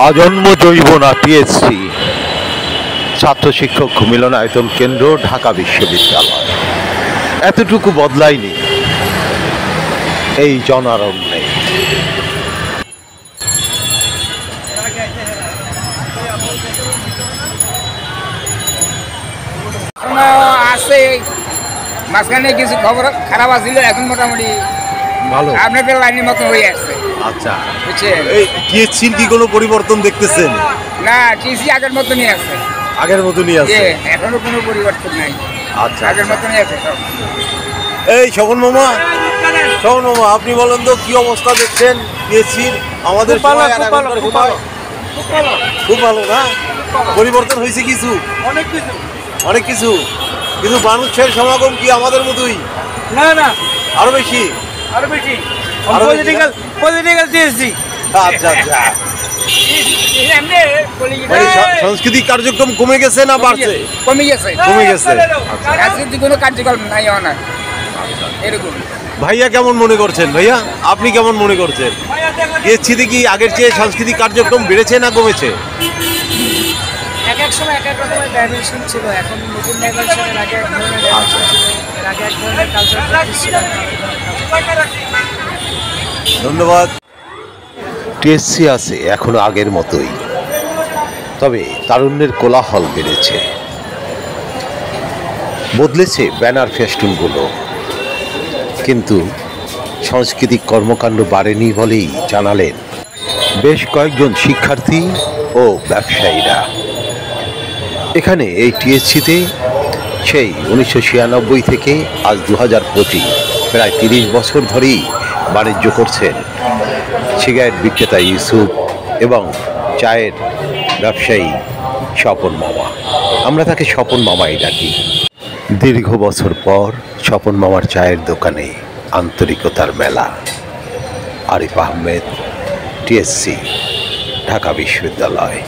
আজন্ম জৈব না টিএসসি ছাত্র শিক্ষক মিলনায়তন কেন্দ্র ঢাকা বিশ্ববিদ্যালয় এতটুকু বদলায়নি এই জনারণ্যে। আছে মাঝখানে কিছু খবর খারাপ আছিল, এখন মোটামুটি ভালো আপনাদের লাইনের মতো হয়ে আসছে। আচ্ছা, বুঝছেন? এই টিএসসির কি কোনো পরিবর্তন দেখতেছেন? না, টিসি আগের মতনই আছে, আগের মতনই আছে, এখনো কোনো পরিবর্তন নাই। আচ্ছা, আগের মতনই আছে সব। এই শোভন মামা, আপনি বলেন তো কি অবস্থা দেখছেন টিএসসির? আমাদের খুব ভালো না? পরিবর্তন হয়েছে কিছু, অনেক কিছু, কিন্তু মানুষের সমাগম কি আমাদের মতোই? না, আরো বেশি। Political TSC. আচ্ছা, সাংস্কৃতিক কার্যক্রম কমে গেছে না বাড়ছে? কমে গেছে। রাজনৈতিক কোনো কার্যক্রম নাই না এরকম। ভাইয়া কেমন মনে করছেন? ভাইয়া আপনি কেমন মনে করছেন? টিএসসিতে কি আগের চেয়ে সাংস্কৃতিক কার্যক্রম বেড়েছে না কমেছে? এক এক সময় এক এক রকমের ডাইমেনশন ছিল, এখন নতুন ডাইমেনশনের আগে এক ধরনের ডাইমেনশন ছিল, এর আগে এক ধরনের কালচার প্র্যাকটিস ছিল। ধন্যবাদ। টিএসসি আছে এখনো আগের মতোই, তবে তারুণ্যের কোলাহল বেড়েছে, বদলেছে ব্যানার ফেস্টুনগুলো, কিন্তু সাংস্কৃতিক কর্মকাণ্ড বাড়েনি বলেই জানালেন বেশ কয়েকজন শিক্ষার্থী ও ব্যবসায়ীরা। এখানে এই টিএসসিতে সেই 1996 থেকে আজ 2025 প্রায় 30 বছর ধরেই বাণিজ্য করছেন সিগারেট বিক্রেতা ইউসুফ এবং চায়ের ব্যবসায়ী স্বপন মামা। আমরা তাকে স্বপন মামাই ডাকি। দীর্ঘ বছর পর স্বপন মামার চায়ের দোকানে আন্তরিকতার মেলা। আরিফ আহমেদ, টিএসসি, ঢাকা বিশ্ববিদ্যালয়।